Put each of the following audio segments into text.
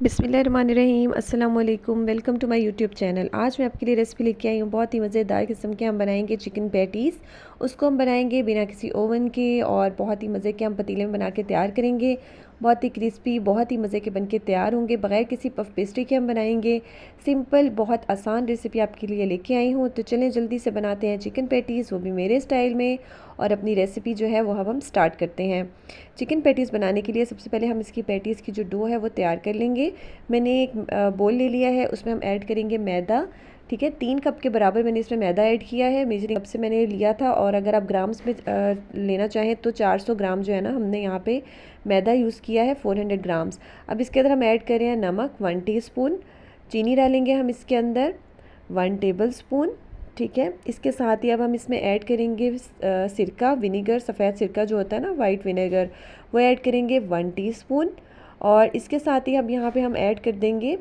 बिस्मिल्लाहिर्रहमानिर्रहीम अस्सलाम वालेकुम। Welcome to my YouTube channel. आज मैं आपके लिए रेसिपी लेके आई हूँ बहुत ही मज़ेदार किस्म के। हम बनाएंगे चिकन पैटीज़। उसको हम बनाएंगे बिना किसी ओवन के और बहुत ही मज़े के हम पतीले में बना के तैयार करेंगे। बहुत ही क्रिस्पी, बहुत ही मज़े के बन के तैयार होंगे। बग़ैर किसी पफ पेस्ट्री के हम बनाएंगे। सिंपल बहुत आसान रेसिपी आपके लिए लेके आई हूँ। तो चलें जल्दी से बनाते हैं चिकन पैटीज़, वो भी मेरे स्टाइल में। और अपनी रेसिपी जो है वो अब हम स्टार्ट करते हैं। चिकन पैटीज़ बनाने के लिए सबसे पहले हम इसकी पैटीज़ की जो डो है वो तैयार कर लेंगे। मैंने एक बोल ले लिया है, उसमें हम ऐड करेंगे मैदा। ठीक है, 3 कप के बराबर मैंने इसमें मैदा ऐड किया है। मेजरिंग कप से मैंने लिया था, और अगर आप ग्राम्स में लेना चाहें तो 400 ग्राम जो है ना, हमने यहाँ पे मैदा यूज़ किया है 400 ग्राम्स। अब इसके अंदर हम ऐड कर रहे हैं नमक 1 टीस्पून। चीनी डालेंगे हम इसके अंदर 1 टेबल स्पून। ठीक है, इसके साथ ही अब हम इसमें ऐड करेंगे सिरका, विनेगर, सफ़ेद सिरका जो होता है ना, वाइट विनेगर, वो ऐड करेंगे 1 टीस्पून। और इसके साथ ही अब यहाँ पे हम ऐड कर देंगे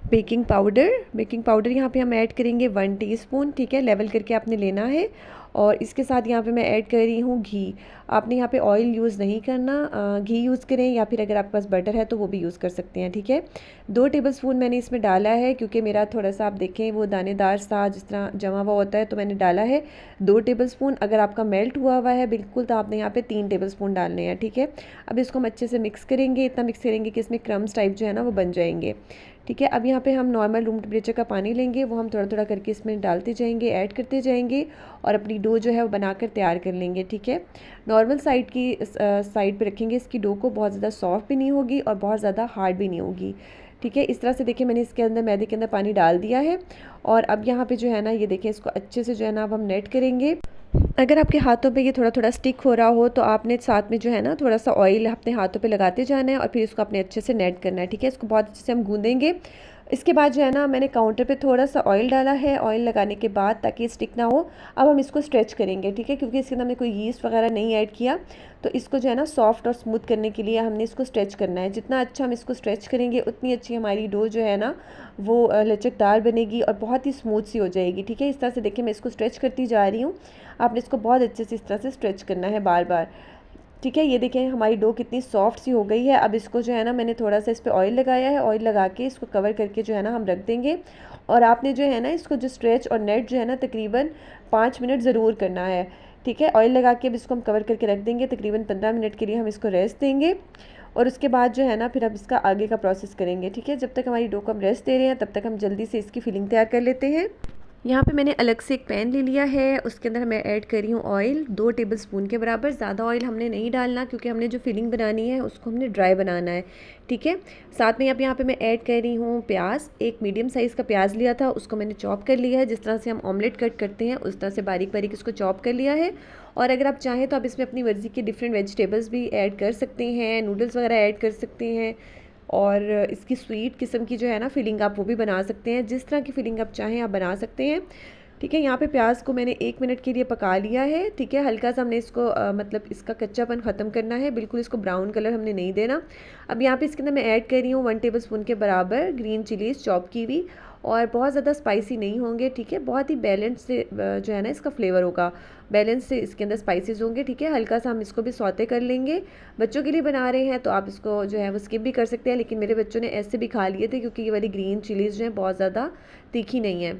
बेकिंग पाउडर। बेकिंग पाउडर यहाँ पे हम ऐड करेंगे 1 टीस्पून। ठीक है, लेवल करके आपने लेना है। और इसके साथ यहाँ पे मैं ऐड कर रही हूँ घी। आपने यहाँ पे ऑयल यूज़ नहीं करना, घी यूज़ करें, या फिर अगर आपके पास बटर है तो वो भी यूज़ कर सकते हैं। ठीक है, 2 टेबलस्पून मैंने इसमें डाला है, क्योंकि मेरा थोड़ा सा आप देखें वो दानेदार सा जिस तरह जमा हुआ होता है, तो मैंने डाला है 2 टेबलस्पून। अगर आपका मेल्ट हुआ हुआ है बिल्कुल, तो आपने यहाँ पे 3 टेबलस्पून डालने हैं। ठीक है, अब इसको हम अच्छे से मिक्स करेंगे। इतना मिक्स करेंगे कि इसमें क्रम्स टाइप जो है ना वो बन जाएंगे। ठीक है, अब यहाँ पे हम नॉर्मल रूम टेम्परेचर का पानी लेंगे, वो हम थोड़ा थोड़ा करके इसमें डालते जाएंगे, ऐड करते जाएंगे, और अपनी डो जो है वो बनाकर तैयार कर लेंगे। ठीक है, नॉर्मल साइड पे रखेंगे इसकी डो को। बहुत ज़्यादा सॉफ्ट भी नहीं होगी और बहुत ज़्यादा हार्ड भी नहीं होगी। ठीक है, इस तरह से देखिए मैंने इसके अंदर मैदे के अंदर पानी डाल दिया है। और अब यहाँ पे जो है ना, ये देखें, इसको अच्छे से जो है ना अब हम नेट करेंगे। अगर आपके हाथों पे ये थोड़ा थोड़ा स्टिक हो रहा हो, तो आपने साथ में जो है ना थोड़ा सा ऑयल अपने हाथों पे लगाते जाना है, और फिर इसको अपने अच्छे से नेट करना है। ठीक है, इसको बहुत अच्छे से हम गूंदेंगे। इसके बाद जो है ना, मैंने काउंटर पे थोड़ा सा ऑयल डाला है। ऑयल लगाने के बाद, ताकि स्टिक ना हो, अब हम इसको स्ट्रेच करेंगे। ठीक है, क्योंकि इसके अंदर हमने कोई यीस्ट वगैरह नहीं ऐड किया, तो इसको जो है ना सॉफ्ट और स्मूथ करने के लिए हमने इसको स्ट्रेच करना है। जितना अच्छा हम इसको स्ट्रेच करेंगे, उतनी अच्छी हमारी डो जो है ना वो लचकदार बनेगी और बहुत ही स्मूथ सी हो जाएगी। ठीक है, इस तरह से देखिए मैं इसको स्ट्रेच करती जा रही हूँ। आपने इसको बहुत अच्छे से इस तरह से स्ट्रेच करना है बार बार। ठीक है, ये देखें हमारी डो कितनी सॉफ्ट सी हो गई है। अब इसको जो है ना, मैंने थोड़ा सा इस पर ऑयल लगाया है। ऑयल लगा के इसको कवर करके जो है ना हम रख देंगे। और आपने जो है ना इसको जो स्ट्रेच और नेट जो है ना तकरीबन 5 मिनट ज़रूर करना है। ठीक है, ऑयल लगा के अब इसको हम कवर करके रख देंगे। तकरीबन 15 मिनट के लिए हम इसको रेस्ट देंगे, और उसके बाद जो है ना फिर अब इसका आगे का प्रोसेस करेंगे। ठीक है, जब तक हमारी डो को हम रेस्ट दे रहे हैं, तब तक हम जल्दी से इसकी फिलिंग तैयार कर लेते हैं। यहाँ पे मैंने अलग से एक पैन ले लिया है, उसके अंदर मैं ऐड कर रही हूँ ऑयल 2 टेबलस्पून के बराबर। ज़्यादा ऑयल हमने नहीं डालना, क्योंकि हमने जो फिलिंग बनानी है उसको हमने ड्राई बनाना है। ठीक है, साथ में अब यहाँ पे मैं ऐड कर रही हूँ प्याज। एक मीडियम साइज़ का प्याज लिया था, उसको मैंने चॉप कर लिया है। जिस तरह से हम ऑमलेट कट करते हैं उस तरह से बारीक बारीक इसको चॉप कर लिया है। और अगर आप चाहें तो आप इसमें अपनी मर्ज़ी के डिफरेंट वेजिटेबल्स भी ऐड कर सकते हैं, नूडल्स वगैरह ऐड कर सकते हैं, और इसकी स्वीट किस्म की जो है ना फिलिंग आप वो भी बना सकते हैं। जिस तरह की फिलिंग आप चाहें आप बना सकते हैं। ठीक है, यहाँ पे प्याज को मैंने 1 मिनट के लिए पका लिया है। ठीक है, हल्का सा हमने इसको मतलब इसका कच्चापन ख़त्म करना है, बिल्कुल इसको ब्राउन कलर हमने नहीं देना। अब यहाँ पे इसके अंदर मैं ऐड कर रही हूँ 1 टेबलस्पून के बराबर ग्रीन चिलीज़ चॉप की हुई, और बहुत ज़्यादा स्पाइसी नहीं होंगे। ठीक है, बहुत ही बैलेंस से जो है ना इसका फ्लेवर होगा, बैलेंस से इसके अंदर स्पाइसेस होंगे। ठीक है, हल्का सा हम इसको भी सौते कर लेंगे। बच्चों के लिए बना रहे हैं तो आप इसको जो है वो स्किप भी कर सकते हैं, लेकिन मेरे बच्चों ने ऐसे भी खा लिए थे, क्योंकि ये वाली ग्रीन चिलीज़ जो है बहुत ज़्यादा तीखी नहीं है।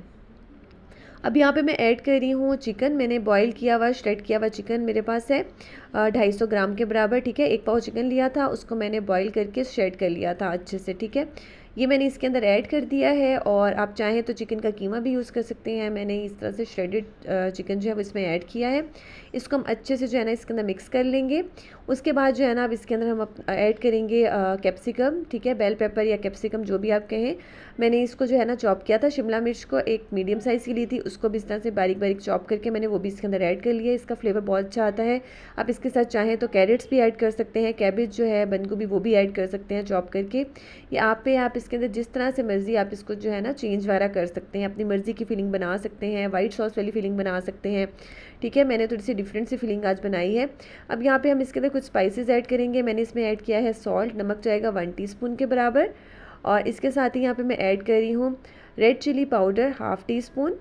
अब यहाँ पे मैं ऐड कर रही हूँ चिकन। मैंने बॉईल किया हुआ श्रेड किया हुआ चिकन मेरे पास है 250 ग्राम के बराबर। ठीक है, 1 पाव चिकन लिया था, उसको मैंने बॉईल करके श्रेड कर लिया था अच्छे से। ठीक है, ये मैंने इसके अंदर ऐड कर दिया है, और आप चाहें तो चिकन का कीमा भी यूज़ कर सकते हैं। मैंने इस तरह से श्रेडेड चिकन जो है वो इसमें ऐड किया है। इसको हम अच्छे से जो है ना इसके अंदर मिक्स कर लेंगे। उसके बाद जो है ना अब इसके अंदर हम ऐड करेंगे कैप्सिकम। ठीक है, बेल पेपर या कैप्सिकम जो भी आप कहें। मैंने इसको जो है ना चॉप किया था। शिमला मिर्च को एक मीडियम साइज़ की ली थी, उसको भी इस तरह से बारीक बारीक चॉप करके मैंने वो भी इसके अंदर ऐड कर लिया। इसका फ्लेवर बहुत अच्छा आता है। आप इसके साथ चाहें तो कैरेट्स भी ऐड कर सकते हैं, कैबेज जो है, बंद गोभी, वो भी ऐड कर सकते हैं चॉप करके। ये आप इसके अंदर जिस तरह से मर्ज़ी आप इसको जो है ना चेंज वगैरह कर सकते हैं, अपनी मर्ज़ी की फिलिंग बना सकते हैं, वाइट सॉस वाली फिलिंग बना सकते हैं। ठीक है, मैंने थोड़ी सी डिफरेंट सी फिलिंग आज बनाई है। अब यहाँ पे हम इसके अंदर कुछ स्पाइसेस ऐड करेंगे। मैंने इसमें ऐड किया है सॉल्ट, नमक जाएगा 1 टीस्पून के बराबर, और इसके साथ ही यहाँ पे मैं ऐड कर रही हूँ रेड चिली पाउडर 1/2 टीस्पून,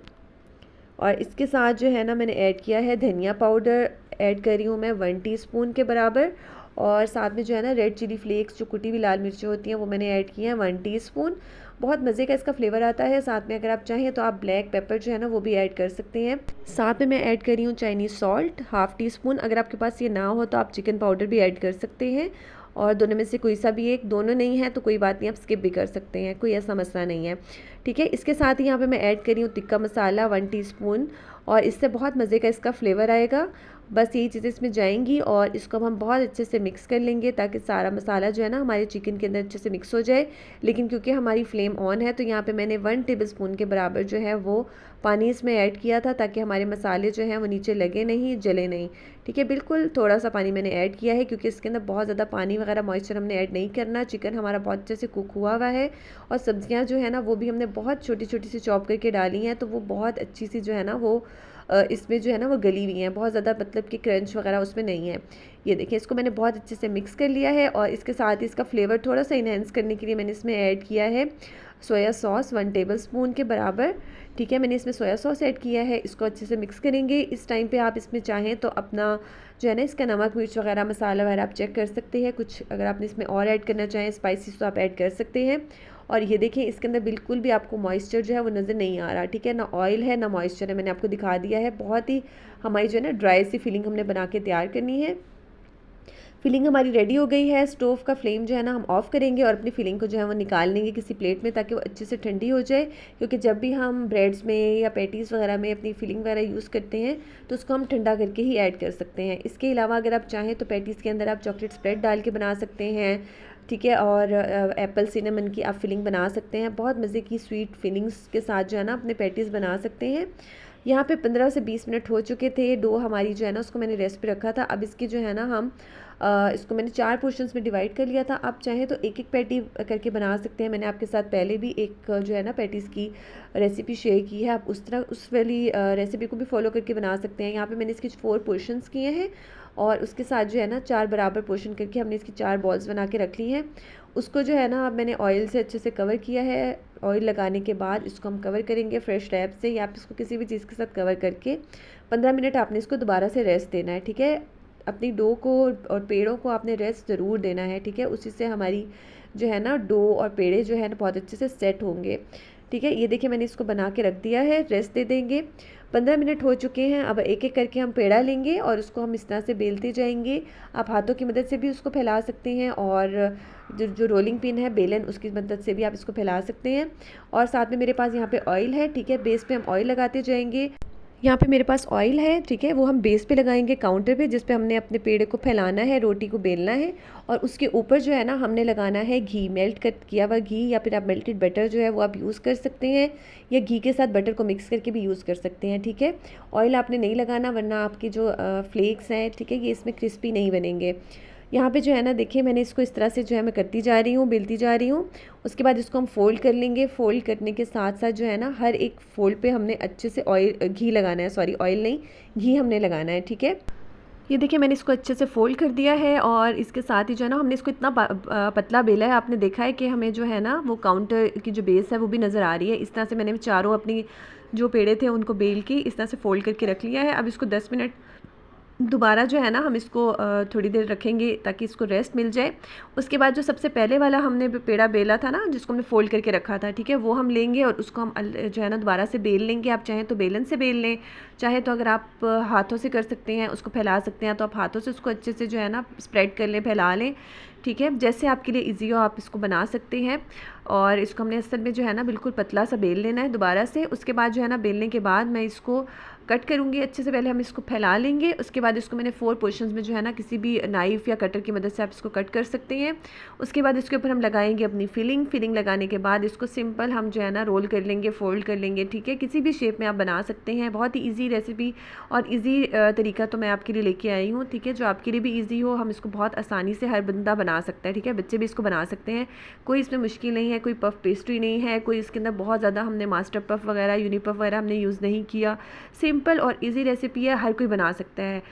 और इसके साथ जो है ना मैंने ऐड किया है धनिया पाउडर, ऐड कर रही हूँ मैं 1 टीस्पून के बराबर, और साथ में जो है ना रेड चिली फ्लेक्स, जो कुटी हुई लाल मिर्चें होती हैं, वो मैंने ऐड की हैं 1 टीस्पून। बहुत मज़े का इसका फ्लेवर आता है। साथ में अगर आप चाहें तो आप ब्लैक पेपर जो है ना वो भी ऐड कर सकते हैं। साथ में मैं ऐड कर रही हूँ चाइनीज़ सॉल्ट 1/2 टीस्पून। अगर आपके पास ये ना हो तो आप चिकन पाउडर भी ऐड कर सकते हैं, और दोनों में से कोई सा भी एक। दोनों नहीं है तो कोई बात नहीं, आप स्किप भी कर सकते हैं, कोई ऐसा मसला नहीं है। ठीक है, इसके साथ ही यहाँ पे मैं ऐड कर रही हूँ टिक्का मसाला 1 टीस्पून, और इससे बहुत मज़े का इसका फ्लेवर आएगा। बस यही चीज़ें इसमें जाएंगी और इसको अब हम बहुत अच्छे से मिक्स कर लेंगे, ताकि सारा मसाला जो है ना हमारे चिकन के अंदर अच्छे से मिक्स हो जाए। लेकिन क्योंकि हमारी फ्लेम ऑन है तो यहाँ पे मैंने 1 टेबलस्पून के बराबर जो है वो पानी इसमें ऐड किया था, ताकि हमारे मसाले जो हैं वो नीचे लगे नहीं, जले नहीं। ठीक है, बिल्कुल थोड़ा सा पानी मैंने ऐड किया है, क्योंकि इसके अंदर बहुत ज़्यादा पानी वगैरह मॉइस्चर हमने ऐड नहीं करना। चिकन हमारा बहुत अच्छे से कुक हुआ हुआ है, और सब्जियां जो है ना वो भी हमने बहुत छोटी छोटी सी चॉप करके डाली हैं, तो वो बहुत अच्छी सी जो है ना वो इसमें जो है ना वो गली हुई हैं, बहुत ज़्यादा मतलब कि क्रंच वगैरह उसमें नहीं है। ये देखिए, इसको मैंने बहुत अच्छे से मिक्स कर लिया है, और इसके साथ ही इसका फ्लेवर थोड़ा सा इन्हेंस करने के लिए मैंने इसमें ऐड किया है सोया सॉस 1 टेबलस्पून के बराबर। ठीक है, मैंने इसमें सोया सॉस ऐड किया है। इसको अच्छे से मिक्स करेंगे। इस टाइम पे आप इसमें चाहें तो अपना जो है ना इसका नमक मिर्च वगैरह मसाला वगैरह आप चेक कर सकते हैं। कुछ अगर आपने इसमें और ऐड करना चाहें स्पाइसेस तो आप ऐड कर सकते हैं। और ये देखिए, इसके अंदर बिल्कुल भी आपको मॉइस्चर जो है वो नज़र नहीं आ रहा। ठीक है, ना ऑयल है ना मॉइस्चर है, मैंने आपको दिखा दिया है। बहुत ही हमारी जो है ना ड्राई सी फिलिंग हमने बना के तैयार करनी है। फिलिंग हमारी रेडी हो गई है। स्टोव का फ्लेम जो है ना हम ऑफ़ करेंगे, और अपनी फिलिंग को जो है वो निकाल लेंगे किसी प्लेट में, ताकि वो अच्छे से ठंडी हो जाए। क्योंकि जब भी हम ब्रेड्स में या पैटीज़ वगैरह में अपनी फिलिंग वगैरह यूज़ करते हैं तो उसको हम ठंडा करके ही ऐड कर सकते हैं। इसके अलावा अगर आप चाहें तो पैटीज़ के अंदर आप चॉकलेट स्प्रेड डाल के बना सकते हैं। ठीक है, और एप्पल सिनेमन की आप फिलिंग बना सकते हैं। बहुत मज़े की स्वीट फिलिंग्स के साथ जो है ना अपने पैटीज़ बना सकते हैं। यहाँ पे 15 से 20 मिनट हो चुके थे। डो हमारी जो है ना उसको मैंने रेस्ट पे रखा था। अब इसकी जो है ना हम इसको मैंने 4 पोर्शंस में डिवाइड कर लिया था। आप चाहें तो एक एक पैटी करके बना सकते हैं। मैंने आपके साथ पहले भी एक जो है ना पैटीज़ की रेसिपी शेयर की है, आप उस तरह उस वाली रेसिपी को भी फॉलो करके बना सकते हैं। यहाँ पे मैंने इसके 4 पोर्शंस किए हैं, और उसके साथ जो है ना 4 बराबर पोर्शन करके हमने इसकी 4 बॉल्स बना के रख ली हैं। उसको जो है ना अब मैंने ऑयल से अच्छे से कवर किया है। ऑयल लगाने के बाद इसको हम कवर करेंगे फ्रेश रैप से, या आप इसको किसी भी चीज़ के साथ कवर करके 15 मिनट आपने इसको दोबारा से रेस्ट देना है। ठीक है, अपनी डो को और पेड़ों को आपने रेस्ट ज़रूर देना है। ठीक है, उसी से हमारी जो है ना डो और पेड़े जो है ना बहुत अच्छे से सेट होंगे। ठीक है, ये देखिए मैंने इसको बना के रख दिया है, रेस्ट दे देंगे। 15 मिनट हो चुके हैं। अब एक एक करके हम पेड़ा लेंगे और उसको हम इस तरह से बेलते जाएंगे। आप हाथों की मदद से भी उसको फैला सकते हैं, और जो रोलिंग पिन है बेलन उसकी मदद से भी आप इसको फैला सकते हैं। और साथ में मेरे पास यहाँ पे ऑयल है। ठीक है, बेस पे हम ऑयल लगाते जाएंगे। यहाँ पे मेरे पास ऑयल है। ठीक है, वो हम बेस पे लगाएंगे काउंटर पे, जिस पे हमने अपने पेड़े को फैलाना है, रोटी को बेलना है। और उसके ऊपर जो है ना हमने लगाना है घी, मेल्ट कर किया हुआ घी, या फिर आप मेल्टेड बटर जो है वो आप यूज़ कर सकते हैं, या घी के साथ बटर को मिक्स करके भी यूज़ कर सकते हैं। ठीक है, ऑयल आपने नहीं लगाना, वरना आपके जो फ्लेक्स हैं ठीक है ये इसमें क्रिस्पी नहीं बनेंगे। यहाँ पे जो है ना देखिए, मैंने इसको इस तरह से जो है मैं करती जा रही हूँ, बेलती जा रही हूँ। उसके बाद इसको हम फ़ोल्ड कर लेंगे। फ़ोल्ड करने के साथ साथ जो है ना हर एक फ़ोल्ड पे हमने अच्छे से घी लगाना है, सॉरी ऑयल नहीं, घी हमने लगाना है। ठीक है, ये देखिए मैंने इसको अच्छे से फ़ोल्ड कर दिया है, और इसके साथ ही जो है ना हमने इसको इतना पतला बेला है, आपने देखा है कि हमें जो है ना वो काउंटर की जो बेस है वो भी नज़र आ रही है। इस तरह से मैंने चारों अपनी जो पेड़े थे उनको बेल के इस तरह से फ़ोल्ड करके रख लिया है। अब इसको 10 मिनट दोबारा जो है ना हम इसको थोड़ी देर रखेंगे, ताकि इसको रेस्ट मिल जाए। उसके बाद जो सबसे पहले वाला हमने पेड़ा बेला था ना, जिसको हमने फ़ोल्ड करके रखा था, ठीक है, वो हम लेंगे और उसको हम जो है ना दोबारा से बेल लेंगे। आप चाहें तो बेलन से बेल लें, चाहे तो अगर आप हाथों से कर सकते हैं, उसको फैला सकते हैं, तो आप हाथों से उसको अच्छे से जो है ना स्प्रेड कर लें, फैला लें। ठीक है, जैसे आपके लिए इजी हो आप इसको बना सकते हैं। और इसको हमने असल में जो है ना बिल्कुल पतला सा बेल लेना है दोबारा से। उसके बाद जो है ना बेलने के बाद मैं इसको कट करूँगी अच्छे से। पहले हम इसको फैला लेंगे, उसके बाद इसको मैंने 4 पोर्शंस में जो है ना किसी भी नाइफ़ या कटर की मदद से आप इसको कट कर सकते हैं। उसके बाद इसके ऊपर हम लगाएंगे अपनी फिलिंग लगाने के बाद इसको सिंपल हम जो है ना रोल कर लेंगे, फोल्ड कर लेंगे। ठीक है, किसी भी शेप में आप बना सकते हैं। बहुत ही ईजी रेसिपी और ईजी तरीका तो मैं आपके लिए लेके आई हूँ। ठीक है, जो आपके लिए भी ईजी हो, हम इसको बहुत आसानी से हर बंदा बना सकता है। ठीक है, बच्चे भी इसको बना सकते हैं, कोई इसमें मुश्किल नहीं है, कोई पफ पेस्ट्री नहीं है, कोई इसके अंदर बहुत ज़्यादा हमने मास्टर पफ वगैरह यूनी पफ वगैरह हमने यूज़ नहीं किया। सिंपल और ईजी रेसिपी है, हर कोई बना सकता है।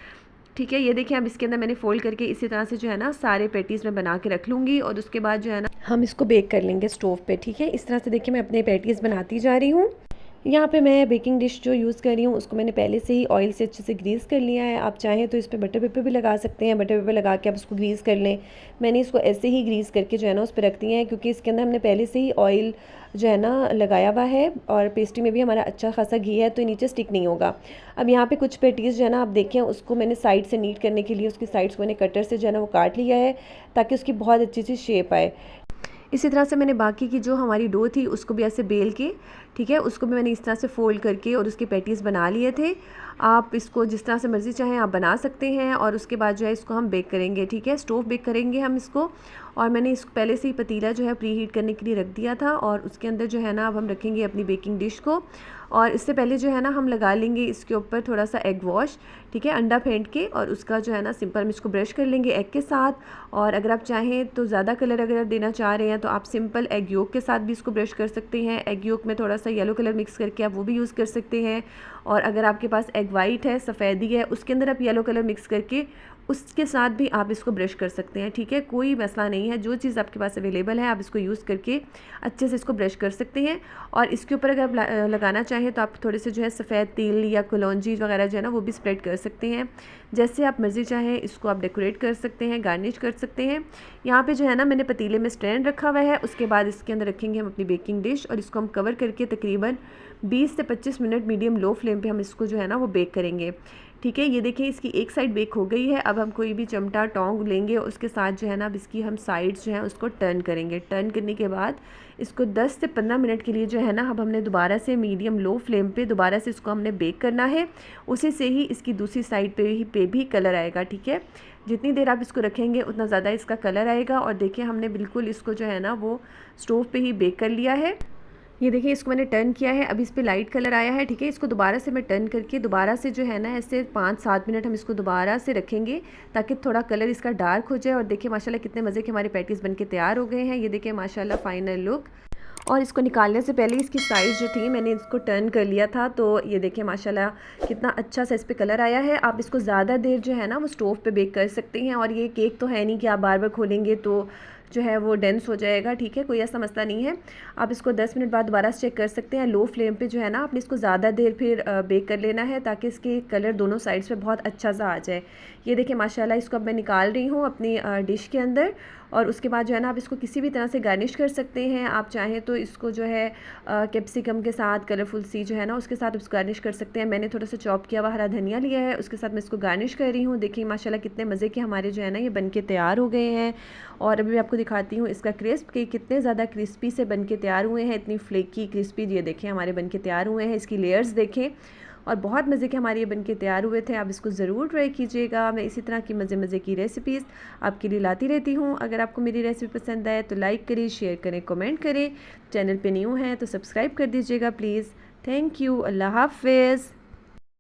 ठीक है, ये देखिए अब इसके अंदर मैंने फोल्ड करके इसी तरह से जो है ना सारे पैटीज़ में बना के रख लूँगी, और उसके बाद जो है ना हम इसको बेक कर लेंगे स्टोव पे। ठीक है, इस तरह से देखिए मैं अपने पैटीज़ बनाती जा रही हूँ। यहाँ पे मैं बेकिंग डिश जो यूज़ कर रही हूँ उसको मैंने पहले से ही ऑयल से अच्छे से ग्रीस कर लिया है। आप चाहें तो इस पे बटर पेपर भी लगा सकते हैं, बटर पेपर लगा के आप इसको ग्रीस कर लें। मैंने इसको ऐसे ही ग्रीस करके जो है ना उस पर रख दिया है, क्योंकि इसके अंदर हमने पहले से ही ऑयल जो है ना लगाया हुआ है और पेस्ट्री में भी हमारा अच्छा खासा घी है, तो नीचे स्टिक नहीं होगा। अब यहाँ पे कुछ पेटीज़ जो है ना आप देखें, उसको मैंने साइड से नीट करने के लिए उसकी साइड्स को मैंने कटर से जो है ना वो काट लिया है, ताकि उसकी बहुत अच्छी सी शेप आए। इसी तरह से मैंने बाकी की जो हमारी डो थी उसको भी ऐसे बेल के, ठीक है, उसको भी मैंने इस तरह से फ़ोल्ड करके और उसके पैटीज़ बना लिए थे। आप इसको जिस तरह से मर्ज़ी चाहें आप बना सकते हैं। और उसके बाद जो है इसको हम बेक करेंगे, ठीक है, स्टोव बेक करेंगे हम इसको। और मैंने इसको पहले से ही पतीला जो है प्री हीट करने के लिए रख दिया था, और उसके अंदर जो है ना अब हम रखेंगे अपनी बेकिंग डिश को। और इससे पहले जो है ना हम लगा लेंगे इसके ऊपर थोड़ा सा एग वॉश, ठीक है, अंडा फेंट के, और उसका जो है ना सिंपल हम इसको ब्रश कर लेंगे एग के साथ। और अगर आप चाहें तो ज़्यादा कलर अगर देना चाह रहे हैं तो आप सिंपल एग योक के साथ भी इसको ब्रश कर सकते हैं। एग योक में थोड़ा सा येलो कलर मिक्स करके आप वो भी यूज़ कर सकते हैं। और अगर आपके पास एग वाइट है, सफ़ेदी है, उसके अंदर आप येलो कलर मिक्स करके उसके साथ भी आप इसको ब्रश कर सकते हैं, ठीक है, कोई मसला नहीं है। जो चीज़ आपके पास अवेलेबल है आप इसको यूज़ करके अच्छे से इसको ब्रश कर सकते हैं। और इसके ऊपर अगर आप लगाना चाहें तो आप थोड़े से जो है सफ़ेद तिल या कलौंजी वगैरह जो है ना वो भी स्प्रेड कर सकते हैं। जैसे आप मर्ज़ी चाहें इसको आप डेकोरेट कर सकते हैं, गार्निश कर सकते हैं। यहाँ पे जो है ना मैंने पतीले में स्टैंड रखा हुआ है। उसके बाद इसके अंदर रखेंगे हम अपनी बेकिंग डिश, और इसको हम कवर करके तकरीबन 20 से 25 मिनट मीडियम लो फ्लेम पे हम इसको जो है ना वो बेक करेंगे, ठीक है। ये देखिए इसकी एक साइड बेक हो गई है। अब हम कोई भी चिमटा टोंग लेंगे, उसके साथ जो है ना अब इसकी हम साइड्स जो है उसको टर्न करेंगे। टर्न करने के बाद इसको 10 से 15 मिनट के लिए जो है ना अब हमने दोबारा से मीडियम लो फ्लेम पे दोबारा से इसको हमने बेक करना है। उसी से ही इसकी दूसरी साइड पे भी कलर आएगा, ठीक है। जितनी देर आप इसको रखेंगे उतना ज़्यादा इसका कलर आएगा। और देखिए हमने बिल्कुल इसको जो है ना वो स्टोव पे ही बेक कर लिया है। ये देखिए इसको मैंने टर्न किया है, अभी इस पे लाइट कलर आया है, ठीक है। इसको दोबारा से मैं टर्न करके दोबारा से जो है ना ऐसे 5-7 मिनट हम इसको दोबारा से रखेंगे, ताकि थोड़ा कलर इसका डार्क हो जाए। और देखिए माशाल्लाह कितने मज़े के हमारे पैटीज़ बनके तैयार हो गए हैं। ये देखिए माशाल्लाह फाइनल लुक। और इसको निकालने से पहले इसकी साइज़ जो थी मैंने इसको टर्न कर लिया था, तो ये देखिए माशाल्लाह कितना अच्छा सा इस पे कलर आया है। आप इसको ज़्यादा देर जो है ना वो स्टोव पे बेक कर सकते हैं। और ये केक तो है नहीं कि आप बार बार खोलेंगे तो जो है वो डेंस हो जाएगा, ठीक है, कोई ऐसा मसला नहीं है। आप इसको 10 मिनट बाद दोबारा से चेक कर सकते हैं। लो फ्लेम पे जो है ना आपने इसको ज़्यादा देर फिर बेक कर लेना है, ताकि इसके कलर दोनों साइड्स पे बहुत अच्छा सा आ जाए। ये देखिए माशाल्लाह इसको अब मैं निकाल रही हूँ अपनी डिश के अंदर। और उसके बाद जो है ना आप इसको किसी भी तरह से गार्निश कर सकते हैं। आप चाहें तो इसको जो है कैप्सिकम के साथ कलरफुल सी जो है ना उसके साथ उसको गार्निश कर सकते हैं। मैंने थोड़ा सा चॉप किया हुआ हरा धनिया लिया है, उसके साथ मैं इसको गार्निश कर रही हूँ। देखिए माशाल्लाह कितने मज़े के हमारे जो है ना ये बनके तैयार हो गए हैं। और अभी मैं आपको दिखाती हूँ इसका क्रिस्प कि कितने ज़्यादा क्रिस्पी से बनके तैयार हुए हैं, इतनी फ्लेकी क्रिस्पी ये देखें हमारे बनके तैयार हुए हैं। इसकी लेयर्स देखें, और बहुत मज़े के हमारे ये बनके तैयार हुए थे। आप इसको ज़रूर ट्राई कीजिएगा। मैं इसी तरह की मज़े की रेसिपीज़ आपके लिए लाती रहती हूँ। अगर आपको मेरी रेसिपी पसंद आए तो लाइक करें, शेयर करें, कमेंट करें। चैनल पे न्यू हैं तो सब्सक्राइब कर दीजिएगा प्लीज़। Thank you. अल्लाह हाफ़िज़।